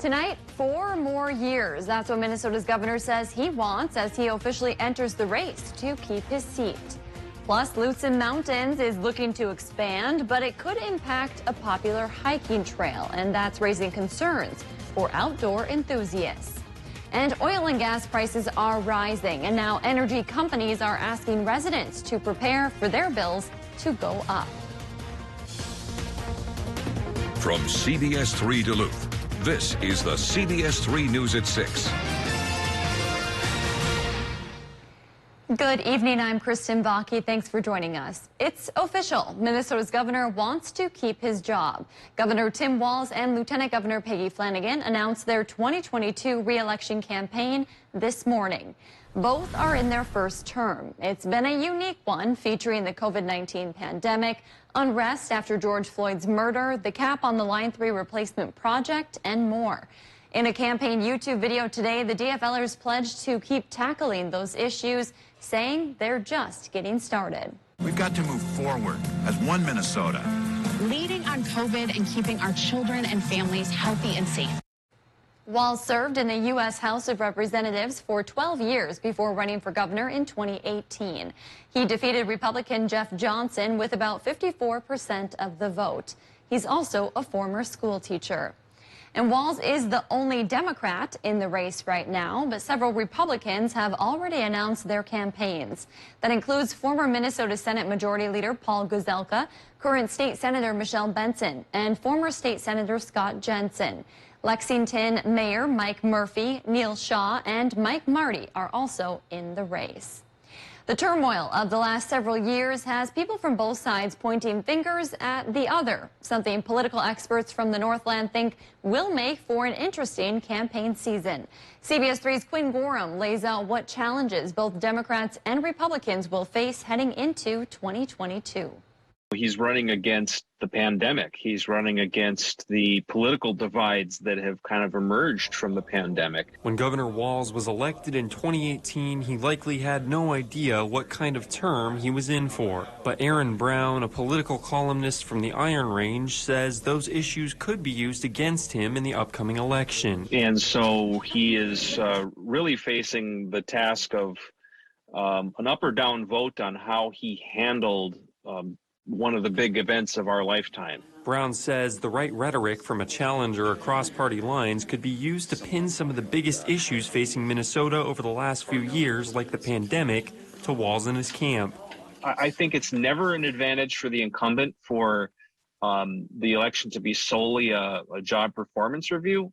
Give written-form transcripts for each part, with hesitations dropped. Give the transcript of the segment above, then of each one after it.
Tonight, 4 more years. That's what Minnesota's governor says he wants as he officially enters the race to keep his seat. Plus, Lutsen Mountains is looking to expand, but it could impact a popular hiking trail, and that's raising concerns for outdoor enthusiasts. And oil and gas prices are rising, and now energy companies are asking residents to prepare for their bills to go up. From CBS 3 Duluth, this is the CBS 3 News at 6. Good evening, I'm Kristen Bakke. Thanks for joining us. It's official. Minnesota's governor wants to keep his job. Governor Tim Walz and Lieutenant Governor Peggy Flanagan announced their 2022 re-election campaign this morning. Both are in their first term. It's been a unique one, featuring the COVID-19 pandemic, unrest after George Floyd's murder, the cap on the Line 3 replacement project, and more. In a campaign YouTube video today, the DFLers pledged to keep tackling those issues, saying they're just getting started. We've got to move forward as one Minnesota. Leading on COVID and keeping our children and families healthy and safe. Walz served in the U.S. House of Representatives for 12 years before running for governor in 2018. He defeated Republican Jeff Johnson with about 54% of the vote. He's also a former school teacher. And Walz is the only Democrat in the race right now, but several Republicans have already announced their campaigns. That includes former Minnesota Senate Majority Leader Paul Gazelka, current State Senator Michelle Benson, and former State Senator Scott Jensen. Lexington Mayor Mike Murphy, Neil Shaw, and Mike Marty are also in the race. The turmoil of the last several years has people from both sides pointing fingers at the other, something political experts from the Northland think will make for an interesting campaign season. CBS 3's Quinn Gorham lays out what challenges both Democrats and Republicans will face heading into 2022. He's running against the pandemic. He's running against the political divides that have kind of emerged from the pandemic. When Governor Walz was elected in 2018, he likely had no idea what kind of term he was in for. But Aaron Brown, a political columnist from the Iron Range, says those issues could be used against him in the upcoming election. And so he is really facing the task of an up or down vote on how he handled one of the big events of our lifetime. Brown says the right rhetoric from a challenger across party lines could be used to pin some of the biggest issues facing Minnesota over the last few years, like the pandemic, to Walz and his camp. I think it's never an advantage for the incumbent for the election to be solely a job performance review.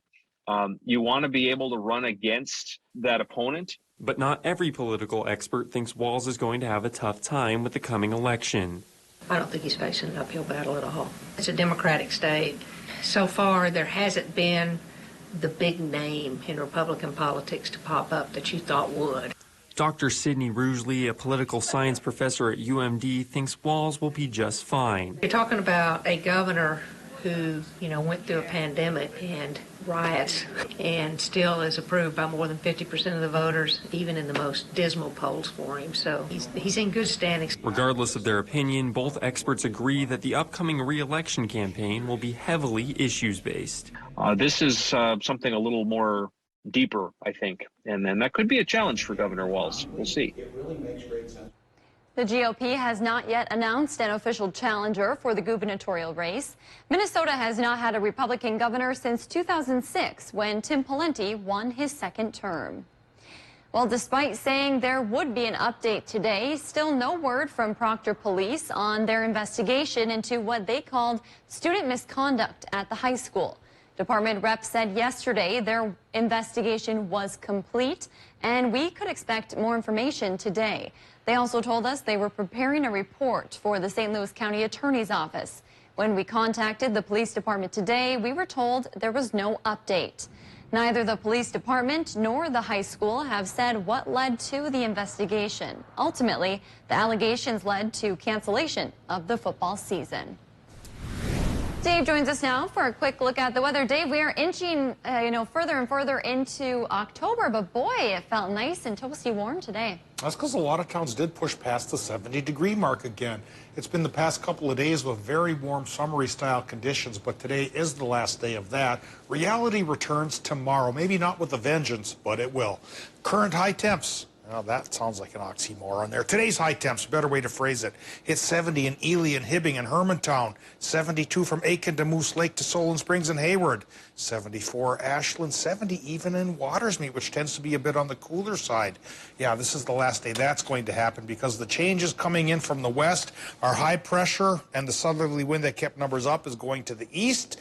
You want to be able to run against that opponent. But not every political expert thinks Walz is going to have a tough time with the coming election. I don't think he's facing an uphill battle at all. It's a Democratic state. So far, there hasn't been the big name in Republican politics to pop up that you thought would. Dr. Sidney Rugeley, a political science professor at UMD, thinks Walz will be just fine. You're talking about a governor who, went through a pandemic and riots and still is approved by more than 50% of the voters, even in the most dismal polls for him. So he's in good standing. Regardless of their opinion, both experts agree that the upcoming re-election campaign will be heavily issues-based. This is something a little more deeper, I think, and then that could be a challenge for Governor Walz. We'll see. It really makes great sense. The GOP has not yet announced an official challenger for the gubernatorial race. Minnesota has not had a Republican governor since 2006, when Tim Pawlenty won his second term. Well, despite saying there would be an update today, still no word from Proctor Police on their investigation into what they called student misconduct at the high school. Department rep said yesterday their investigation was complete, and we could expect more information today. They also told us they were preparing a report for the St. Louis County Attorney's Office. When we contacted the police department today, we were told there was no update. Neither the police department nor the high school have said what led to the investigation. Ultimately, the allegations led to cancellation of the football season. Dave joins us now for a quick look at the weather. Dave, we are inching, further and further into October, but boy, it felt nice and toasty warm today. That's because a lot of towns did push past the 70-degree mark again. It's been the past couple of days with very warm, summery style conditions, but today is the last day of that. Reality returns tomorrow. Maybe not with a vengeance, but it will. Current high temps. Well, that sounds like an oxymoron there. Today's high temps, better way to phrase it. It's 70 in Ely and Hibbing and Hermantown. 72 from Aiken to Moose Lake to Solon Springs and Hayward. 74 Ashland, 70 even in Watersmeet, which tends to be a bit on the cooler side. Yeah, this is the last day that's going to happen because the changes coming in from the west are high pressure and the southerly wind that kept numbers up is going to the east.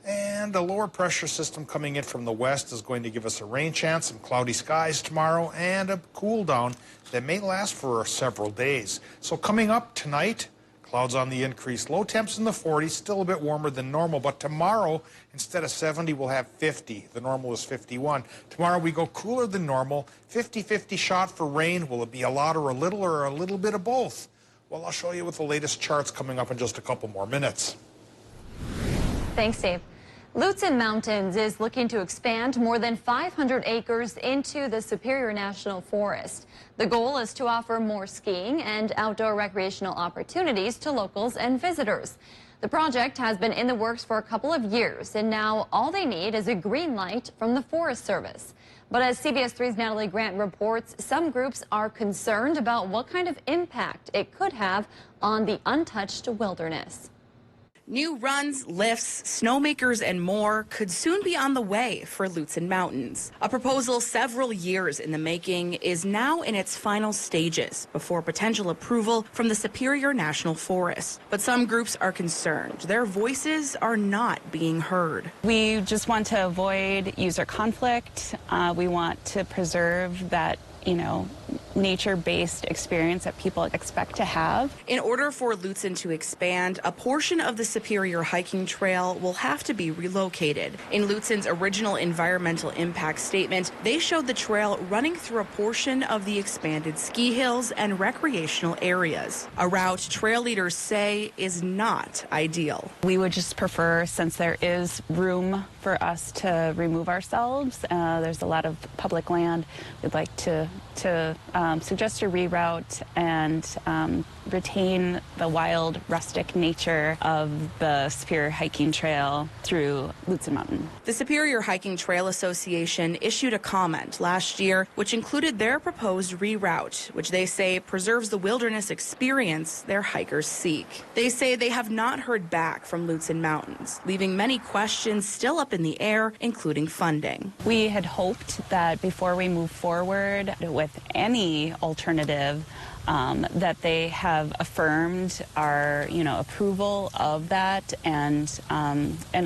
And a lower pressure system coming in from the west is going to give us a rain chance, some cloudy skies tomorrow, and a cool down that may last for several days. So coming up tonight, clouds on the increase. Low temps in the 40s, still a bit warmer than normal. But tomorrow, instead of 70, we'll have 50. The normal is 51. Tomorrow we go cooler than normal. 50-50 shot for rain. Will it be a lot or a little bit of both? Well, I'll show you with the latest charts coming up in just a couple more minutes. Thanks, Dave. Lutsen Mountains is looking to expand more than 500 acres into the Superior National Forest. The goal is to offer more skiing and outdoor recreational opportunities to locals and visitors. The project has been in the works for a couple of years, and now all they need is a green light from the Forest Service. But as CBS 3's Natalie Grant reports, some groups are concerned about what kind of impact it could have on the untouched wilderness. New runs, lifts, snowmakers, and more could soon be on the way for Lutsen Mountains. A proposal several years in the making is now in its final stages before potential approval from the Superior National Forest. But some groups are concerned their voices are not being heard. We just want to avoid user conflict. We want to preserve that, nature-based experience that people expect to have. In order for Lutsen to expand, a portion of the Superior Hiking Trail will have to be relocated. In Lutsen's original environmental impact statement, they showed the trail running through a portion of the expanded ski hills and recreational areas. A route trail leaders say is not ideal. We would just prefer, since there is room for us to remove ourselves, there's a lot of public land, we'd like to suggest a reroute and retain the wild, rustic nature of the Superior Hiking Trail through Lutsen Mountain. The Superior Hiking Trail Association issued a comment last year which included their proposed reroute, which they say preserves the wilderness experience their hikers seek. They say they have not heard back from Lutsen Mountains, leaving many questions still up in the air, including funding. We had hoped that before we move forward with any alternative, that they have affirmed our, approval of that and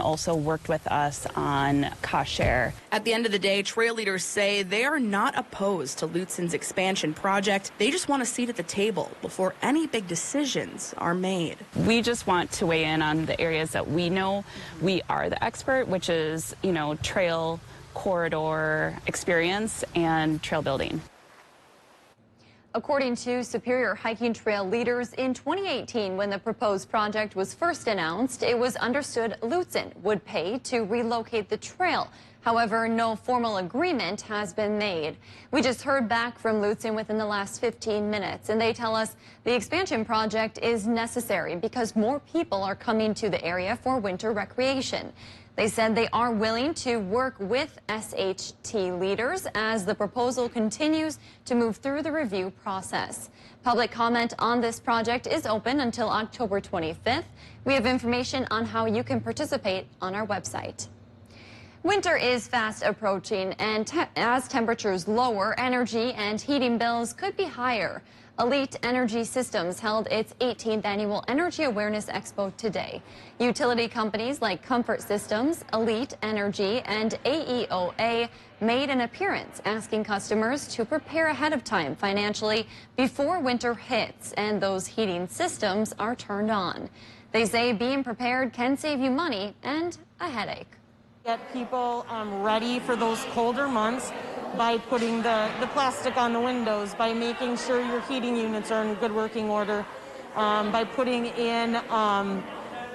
also worked with us on cost share. At the end of the day, trail leaders say they are not opposed to Lutsen's expansion project. They just want a seat at the table before any big decisions are made. We just want to weigh in on the areas that we know we are the expert, which is, trail corridor experience and trail building. According to Superior Hiking Trail leaders, in 2018, when the proposed project was first announced, it was understood Lutsen would pay to relocate the trail. However, no formal agreement has been made. We just heard back from Lutsen within the last 15 minutes, and they tell us the expansion project is necessary because more people are coming to the area for winter recreation. They said they are willing to work with SHT leaders as the proposal continues to move through the review process. Public comment on this project is open until October 25th. We have information on how you can participate on our website. Winter is fast approaching, and as temperatures lower, energy and heating bills could be higher. Elite Energy Systems held its 18th annual Energy Awareness Expo today. Utility companies like Comfort Systems, Elite Energy, and AEOA made an appearance, asking customers to prepare ahead of time financially before winter hits and those heating systems are turned on. They say being prepared can save you money and a headache. Get people ready for those colder months by putting the plastic on the windows, by making sure your heating units are in good working order, by putting in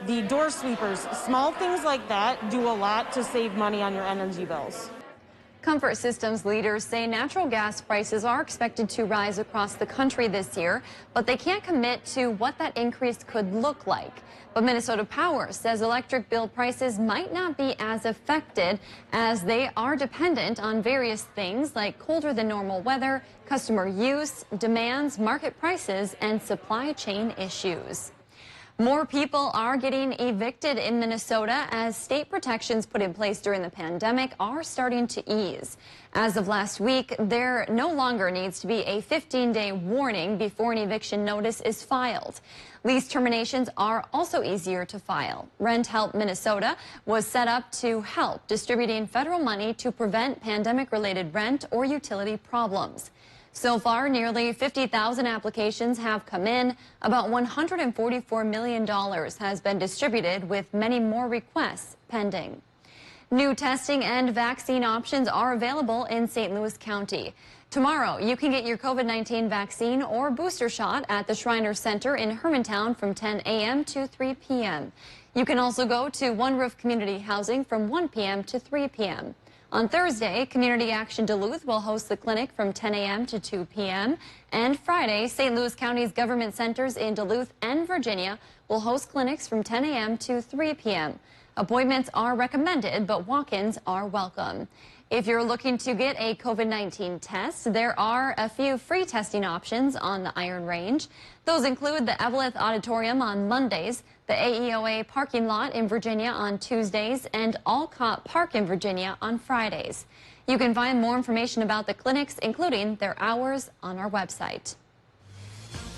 the door sweepers. Small things like that do a lot to save money on your energy bills. Comfort Systems leaders say natural gas prices are expected to rise across the country this year, but they can't commit to what that increase could look like. But Minnesota Power says electric bill prices might not be as affected as they are dependent on various things like colder than normal weather, customer use, demands, market prices, and supply chain issues. More people are getting evicted in Minnesota as state protections put in place during the pandemic are starting to ease. As of last week, there no longer needs to be a 15-day warning before an eviction notice is filed. Lease terminations are also easier to file. Rent Help Minnesota was set up to help distributing federal money to prevent pandemic-related rent or utility problems. So far, nearly 50,000 applications have come in. About $144 million has been distributed, with many more requests pending. New testing and vaccine options are available in St. Louis County. Tomorrow, you can get your COVID-19 vaccine or booster shot at the Shriners Center in Hermantown from 10 a.m. to 3 p.m. You can also go to One Roof Community Housing from 1 p.m. to 3 p.m. On Thursday, Community Action Duluth will host the clinic from 10 a.m. to 2 p.m. And Friday, St. Louis County's government centers in Duluth and Virginia will host clinics from 10 a.m. to 3 p.m. Appointments are recommended, but walk-ins are welcome. If you're looking to get a COVID-19 test, there are a few free testing options on the Iron Range. Those include the Eveleth Auditorium on Mondays, the AEOA parking lot in Virginia on Tuesdays, and Alcott Park in Virginia on Fridays. You can find more information about the clinics, including their hours, on our website.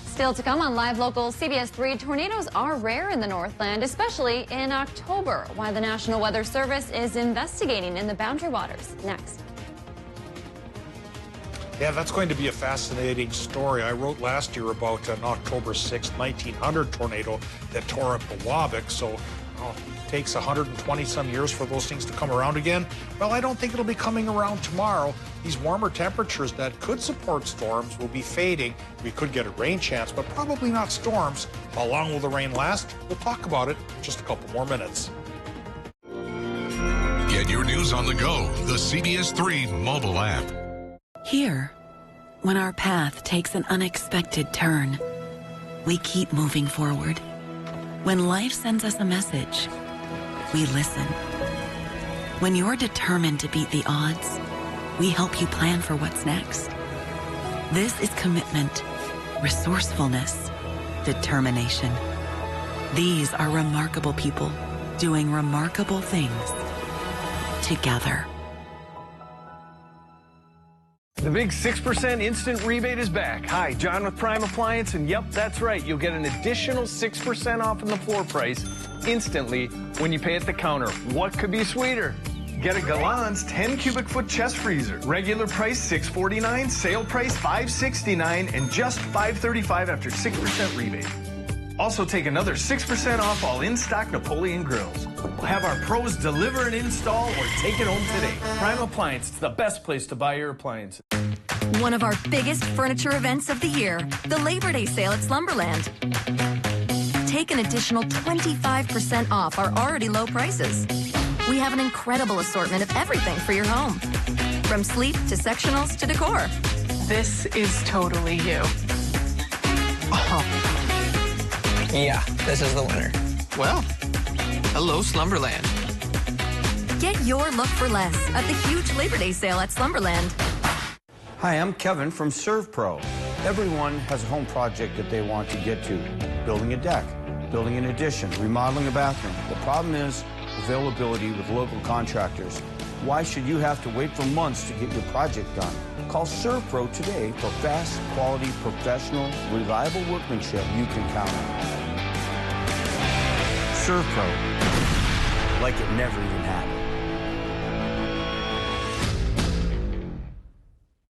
Still to come on Live Local CBS 3, tornadoes are rare in the Northland, especially in October. Why the National Weather Service is investigating in the Boundary Waters. Next. Yeah, that's going to be a fascinating story. I wrote last year about an October 6, 1900 tornado that tore up the Waback, so it takes 120-some years for those things to come around again. Well, I don't think it'll be coming around tomorrow. These warmer temperatures that could support storms will be fading. We could get a rain chance, but probably not storms. How long will the rain last? We'll talk about it in just a couple more minutes. Get your news on the go, the CBS 3 mobile app. Here, when our path takes an unexpected turn, we keep moving forward. When life sends us a message, we listen. When you're determined to beat the odds, we help you plan for what's next. This is commitment, resourcefulness, determination. These are remarkable people doing remarkable things together. The big 6% instant rebate is back. Hi, John with Prime Appliance, and yep, that's right. You'll get an additional 6% off on the floor price instantly when you pay at the counter. What could be sweeter? Get a Galant's 10 cubic foot chest freezer. Regular price $649, sale price $569, and just $535 after 6% rebate. Also take another 6% off all in-stock Napoleon grills. We'll have our pros deliver and install or take it home today. Prime Appliance, it's the best place to buy your appliances. One of our biggest furniture events of the year, the Labor Day sale at Slumberland. Take an additional 25% off our already low prices. We have an incredible assortment of everything for your home, from sleep to sectionals to decor. This is totally you. Oh. Yeah, this is the winner. Well, hello, Slumberland. Get your look for less at the huge Labor Day sale at Slumberland. Hi, I'm Kevin from ServPro. Everyone has a home project that they want to get to. Building a deck, building an addition, remodeling a bathroom. The problem is availability with local contractors. Why should you have to wait for months to get your project done? Call ServPro today for fast, quality, professional, reliable workmanship you can count on. ServPro, like it never even happened.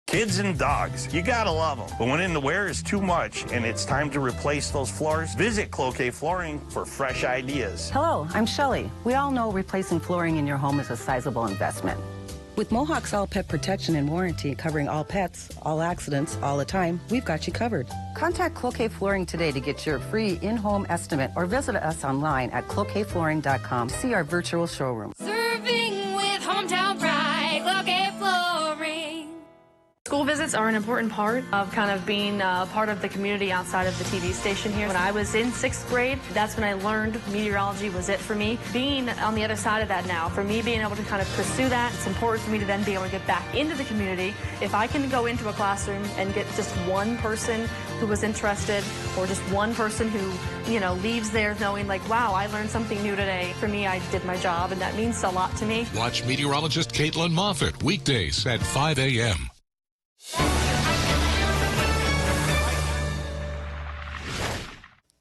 Kids and dogs, you gotta love them. But when in the wear is too much and it's time to replace those floors, visit Cloquet Flooring for fresh ideas. Hello, I'm Shelley. We all know replacing flooring in your home is a sizable investment. With Mohawk's All Pet Protection and Warranty covering all pets, all accidents, all the time, we've got you covered. Contact Cloquet Flooring today to get your free in-home estimate or visit us online at cloquetflooring.com to see our virtual showroom. Serving with hometown pride, Cloquet Flooring. School visits are an important part of kind of being part of the community outside of the TV station here. When I was in 6th grade, that's when I learned meteorology was it for me. Being on the other side of that now, for me being able to kind of pursue that, it's important for me to then be able to get back into the community. If I can go into a classroom and get just one person who was interested or just one person who, you know, leaves there knowing like, wow, I learned something new today. For me, I did my job, and that means a lot to me. Watch meteorologist Caitlin Moffitt weekdays at 5 a.m.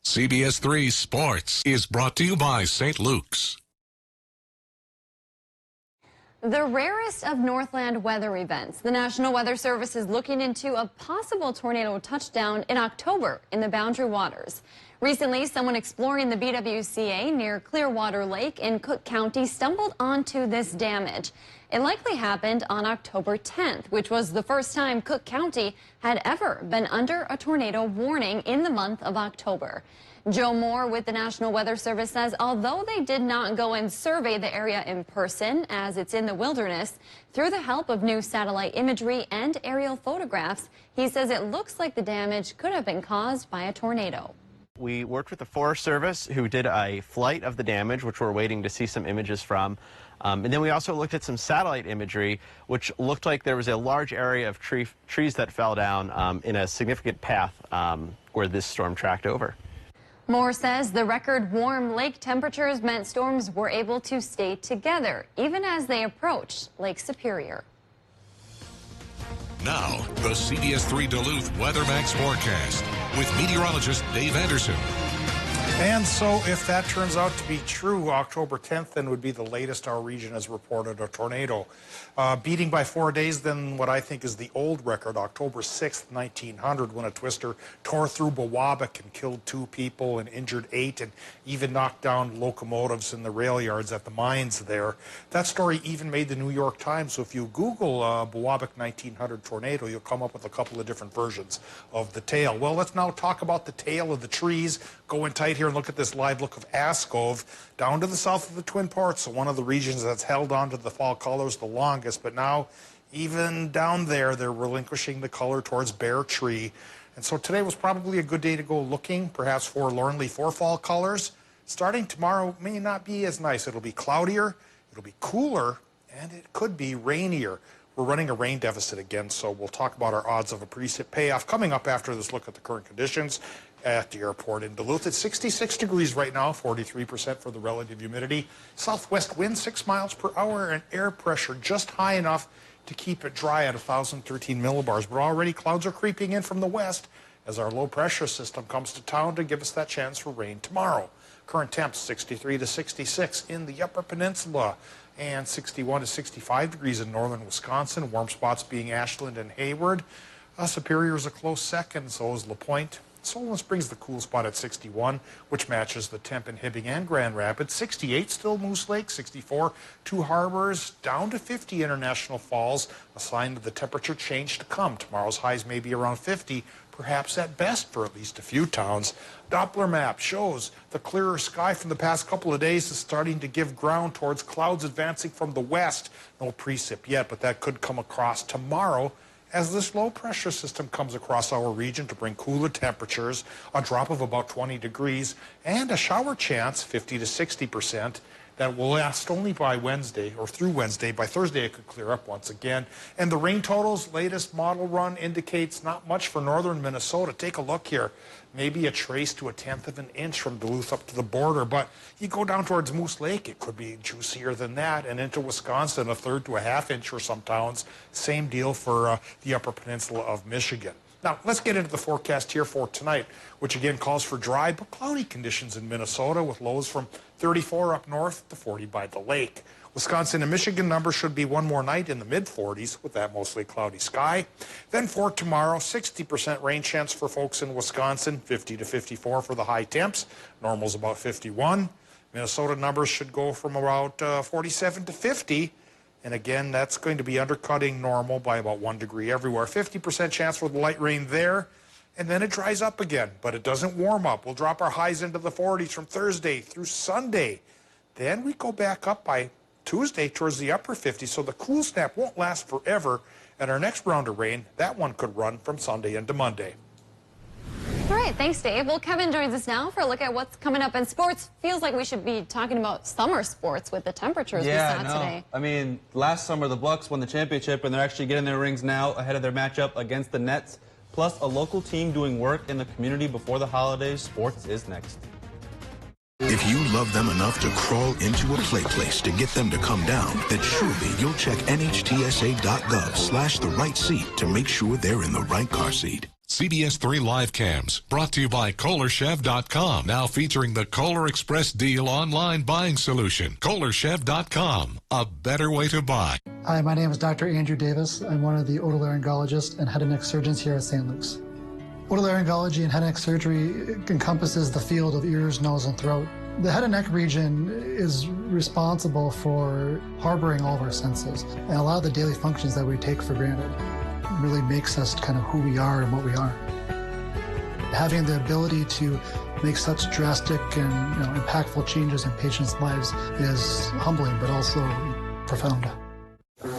CBS 3 Sports is brought to you by St. Luke's. The rarest of Northland weather events. The National Weather Service is looking into a possible tornado touchdown in October in the Boundary Waters. Recently, someone exploring the BWCA near Clearwater Lake in Cook County stumbled onto this damage. It likely happened on October 10th, which was the first time Cook County had ever been under a tornado warning in the month of October. Joe Moore with the National Weather Service says although they did not go and survey the area in person, as it's in the wilderness, through the help of new satellite imagery and aerial photographs, he says it looks like the damage could have been caused by a tornado. We worked with the Forest Service, who did a flight of the damage, which we're waiting to see some images from. And then we also looked at some satellite imagery, which looked like there was a large area of trees that fell down in a significant path where this storm tracked over. Moore says the record warm lake temperatures meant storms were able to stay together, even as they approached Lake Superior. Now, the CBS 3 Duluth WeatherMax forecast with meteorologist Dave Anderson. And so if that turns out to be true, October 10th then would be the latest our region has reported a tornado. Beating by 4 days than what I think is the old record, October 6th, 1900, when a twister tore through Bowabic and killed 2 people and injured 8 and even knocked down locomotives in the rail yards at the mines there. That story even made the New York Times, so if you Google Bowabic 1900 tornado, you'll come up with a couple of different versions of the tale. Well, let's now talk about the tale of the trees. Go in tight here and look at this live look of Ascove down to the south of the Twin Ports, so one of the regions that's held on to the fall colors the longest, but now even down there they're relinquishing the color towards Bear Tree. And so today was probably a good day to go looking, perhaps forlornly, for fall colors. Starting tomorrow may not be as nice. It'll be cloudier, it'll be cooler, and it could be rainier. We're running a rain deficit again, so we'll talk about our odds of a precip payoff coming up after this look at the current conditions at the airport in Duluth. It's 66 degrees right now, 43% for the relative humidity. Southwest wind 6 miles per hour and air pressure just high enough to keep it dry at 1,013 millibars. But already clouds are creeping in from the west as our low pressure system comes to town to give us that chance for rain tomorrow. Current temps 63 to 66 in the Upper Peninsula and 61 to 65 degrees in northern Wisconsin. Warm spots being Ashland and Hayward. Superior is a close second, so is LaPointe. Solon Springs the cool spot at 61, which matches the temp in Hibbing and Grand Rapids. 68 still Moose Lake, 64 Two Harbors, down to 50 International Falls, a sign of the temperature change to come. Tomorrow's highs may be around 50, perhaps at best for at least a few towns. Doppler map shows the clearer sky from the past couple of days is starting to give ground towards clouds advancing from the west. No precip yet, but that could come across tomorrow as this low pressure system comes across our region to bring cooler temperatures, a drop of about 20 degrees, and a shower chance, 50 to 60%, that will last only by Wednesday or through Wednesday. By Thursday, it could clear up once again. And the rain totals, latest model run indicates not much for northern Minnesota. Take a look here. Maybe a trace to 1/10 of an inch from Duluth up to the border. But you go down towards Moose Lake, it could be juicier than that. And into Wisconsin, 1/3 to 1/2 inch for some towns. Same deal for the Upper Peninsula of Michigan. Now, let's get into the forecast here for tonight, which again calls for dry but cloudy conditions in Minnesota with lows from 34 up north to 40 by the lake. Wisconsin and Michigan numbers should be one more night in the mid-40s with that mostly cloudy sky. Then for tomorrow, 60% rain chance for folks in Wisconsin, 50 to 54 for the high temps. Normal's about 51. Minnesota numbers should go from about 47 to 50. And again, that's going to be undercutting normal by about 1 degree everywhere. 50% chance for the light rain there. And then it dries up again, but it doesn't warm up. We'll drop our highs into the 40s from Thursday through Sunday. Then we go back up by Tuesday towards the upper 50s, so the cool snap won't last forever. And our next round of rain, that one could run from Sunday into Monday. All right, thanks, Dave. Well, Kevin joins us now for a look at what's coming up in sports. Feels like we should be talking about summer sports with the temperatures we saw today. I mean, last summer the Bucks won the championship, and they're actually getting their rings now ahead of their matchup against the Nets. Plus, a local team doing work in the community before the holidays. Sports is next. If you love them enough to crawl into a play place to get them to come down, then surely you'll check NHTSA.gov/the right seat to make sure they're in the right car seat. CBS 3 Live Cams, brought to you by KohlerChev.com, now featuring the Kohler Express Deal online buying solution. KohlerChev.com, a better way to buy. Hi, my name is Dr. Andrew Davis. I'm one of the otolaryngologists and head and neck surgeons here at St. Luke's. Otolaryngology and head and neck surgery encompasses the field of ears, nose, and throat. The head and neck region is responsible for harboring all of our senses, and a lot of the daily functions that we take for granted really makes us kind of who we are and what we are. Having the ability to make such drastic and impactful changes in patients' lives is humbling, but also profound.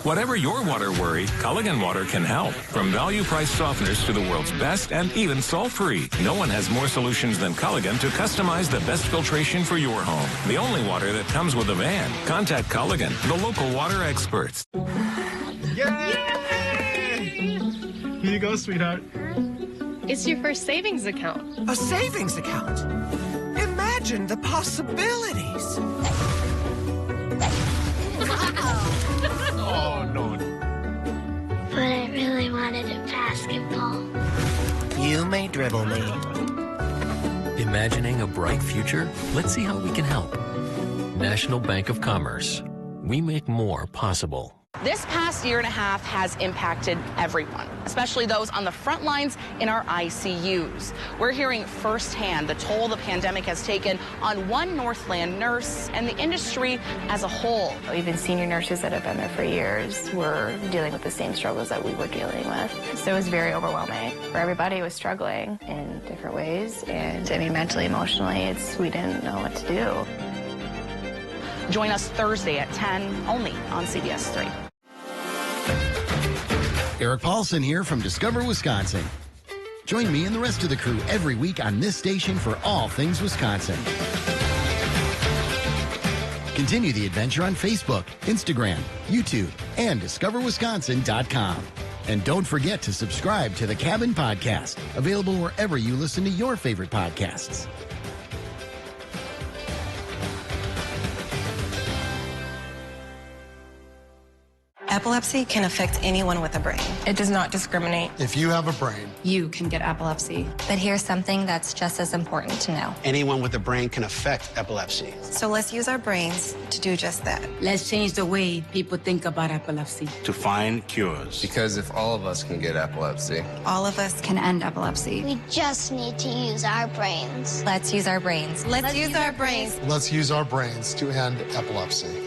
Whatever your water worry, Culligan Water can help. From value-priced softeners to the world's best and even salt-free. No one has more solutions than Culligan to customize the best filtration for your home. The only water that comes with a van. Contact Culligan, the local water experts. Here you go, sweetheart. It's your first savings account. A savings account? Imagine the possibilities. Oh, no. But I really wanted a basketball. You may dribble me. Imagining a bright future? Let's see how we can help. National Bank of Commerce. We make more possible. This past year and a half has impacted everyone, especially those on the front lines in our ICUs. We're hearing firsthand the toll the pandemic has taken on one Northland nurse and the industry as a whole. Even senior nurses that have been there for years were dealing with the same struggles that we were dealing with. So it was very overwhelming. For everybody was struggling in different ways. And I mean, mentally, emotionally, we didn't know what to do. Join us Thursday at 10, only on CBS 3. Eric Paulson here from Discover Wisconsin. Join me and the rest of the crew every week on this station for all things Wisconsin. Continue the adventure on Facebook, Instagram, YouTube, and discoverwisconsin.com. And don't forget to subscribe to the Cabin Podcast, available wherever you listen to your favorite podcasts. Epilepsy can affect anyone with a brain. It does not discriminate. If you have a brain, you can get epilepsy. But here's something that's just as important to know. Anyone with a brain can affect epilepsy. So let's use our brains to do just that. Let's change the way people think about epilepsy. To find cures. Because if all of us can get epilepsy, all of us can end epilepsy. We just need to use our brains. Let's use our brains. Let's use our brains. Let's use our brains to end epilepsy.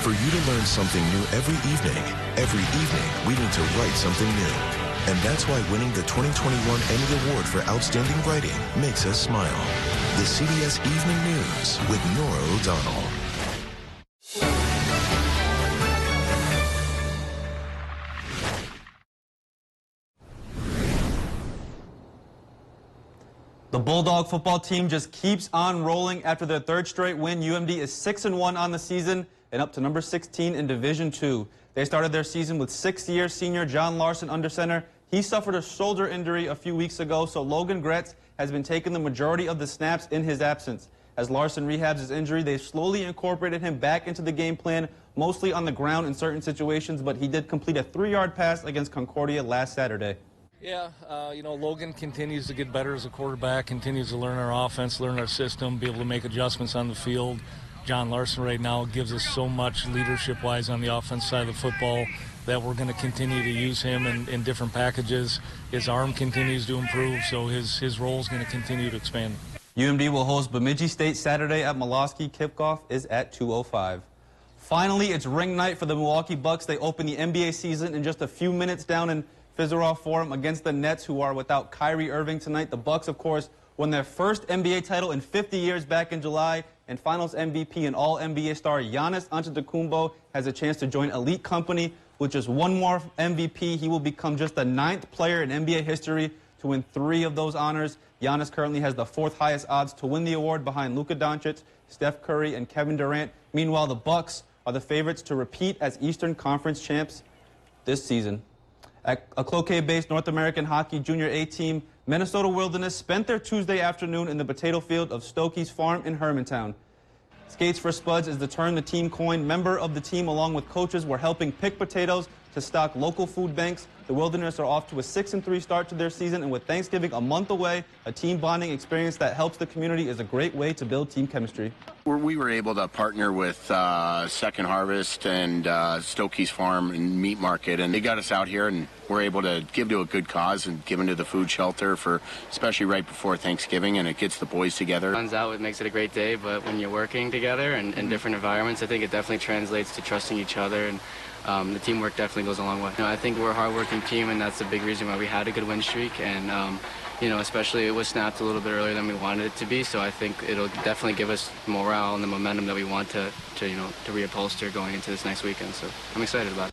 For you to learn something new every evening, we need to write something new. And that's why winning the 2021 Emmy Award for Outstanding Writing makes us smile. The CBS Evening News with Nora O'Donnell. The Bulldog football team just keeps on rolling after their third straight win. UMD is 6-1 on the season and up to number 16 in Division II. They started their season with sixth-year senior John Larson under center. He suffered a shoulder injury a few weeks ago, so Logan Gretz has been taking the majority of the snaps in his absence. As Larson rehabs his injury, they've slowly incorporated him back into the game plan, mostly on the ground in certain situations, but he did complete a 3-yard pass against Concordia last Saturday. Yeah, Logan continues to get better as a quarterback, continues to learn our offense, learn our system, be able to make adjustments on the field. John Larson right now gives us so much leadership-wise on the offense side of the football that we're going to continue to use him in different packages. His arm continues to improve, so his role is going to continue to expand. UMD will host Bemidji State Saturday at Milwaukee. Kickoff is at 2:05. Finally, it's ring night for the Milwaukee Bucks. They open the NBA season in just a few minutes down in Fiserv Forum against the Nets, who are without Kyrie Irving tonight. The Bucks, of course, won their first NBA title in 50 years back in July, and Finals MVP and All-NBA star Giannis Antetokounmpo has a chance to join elite company with just one more MVP. He will become just the 9th player in NBA history to win 3 of those honors. Giannis currently has the 4th highest odds to win the award behind Luka Doncic, Steph Curry, and Kevin Durant. Meanwhile, the Bucks are the favorites to repeat as Eastern Conference champs this season. At a Cloquet-based North American Hockey Junior A team, Minnesota Wilderness spent their Tuesday afternoon in the potato field of Stokey's Farm in Hermantown. Skates for Spuds is the term the team coined. Member of the team, along with coaches, were helping pick potatoes to stock local food banks. The Wilderness are off to a 6-3 start to their season, and with Thanksgiving a month away, a team bonding experience that helps the community is a great way to build team chemistry. We were able to partner with Second Harvest and Stokey's Farm and Meat Market, and they got us out here, and we're able to give to a good cause and give into the food shelter for, especially right before Thanksgiving, and it gets the boys together. Runs out, it makes it a great day, but when you're working together and in different environments, I think it definitely translates to trusting each other, and the teamwork definitely goes a long way. I think we're a hard-working team, and that's the big reason why we had a good win streak, and especially it was snapped a little bit earlier than we wanted it to be, so I think it'll definitely give us morale and the momentum that we want to reupholster going into this next weekend, so I'm excited about it.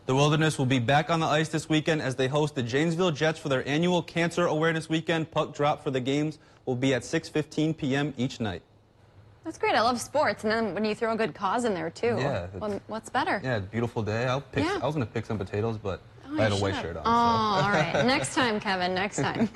The Wilderness will be back on the ice this weekend as they host the Janesville Jets for their annual Cancer Awareness Weekend. Puck drop for the games will be at 6:15 p.m. each night. That's great. I love sports, and then when you throw a good cause in there too, yeah, what's better? Yeah, beautiful day. I was going to pick some potatoes, but I had a white shirt on. Oh, so. all right. Next time, Kevin. Next time.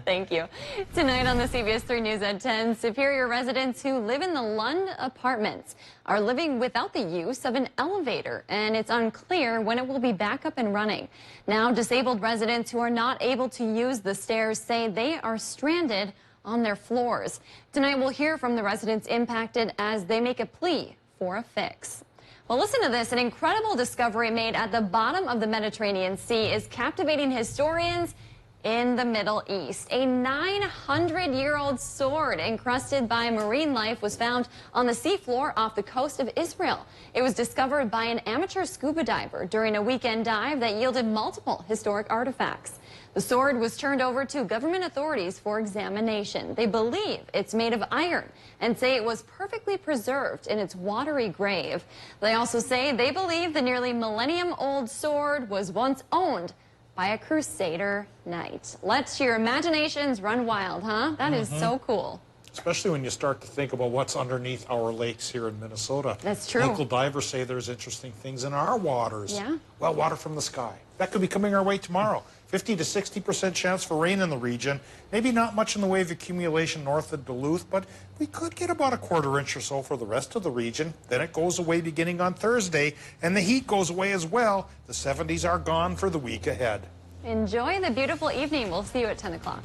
Thank you. Tonight on the CBS 3 News at 10, Superior residents who live in the Lund apartments are living without the use of an elevator, and it's unclear when it will be back up and running. Now, disabled residents who are not able to use the stairs say they are stranded on their floors. Tonight, we'll hear from the residents impacted as they make a plea for a fix. Well, listen to this. An incredible discovery made at the bottom of the Mediterranean Sea is captivating historians in the Middle East. A 900-year-old sword encrusted by marine life was found on the seafloor off the coast of Israel. It was discovered by an amateur scuba diver during a weekend dive that yielded multiple historic artifacts. The sword was turned over to government authorities for examination. They believe it's made of iron and say it was perfectly preserved in its watery grave. They also say they believe the nearly millennium-old sword was once owned by a Crusader knight. Let your imaginations run wild, huh? That is so cool. Especially when you start to think about what's underneath our lakes here in Minnesota. That's true. Local divers say there's interesting things in our waters. Yeah. Well, water from the sky. That could be coming our way tomorrow. 50 to 60% chance for rain in the region. Maybe not much in the way of accumulation north of Duluth, but we could get about a quarter inch or so for the rest of the region. Then it goes away beginning on Thursday, and the heat goes away as well. The 70s are gone for the week ahead. Enjoy the beautiful evening. We'll see you at 10 o'clock.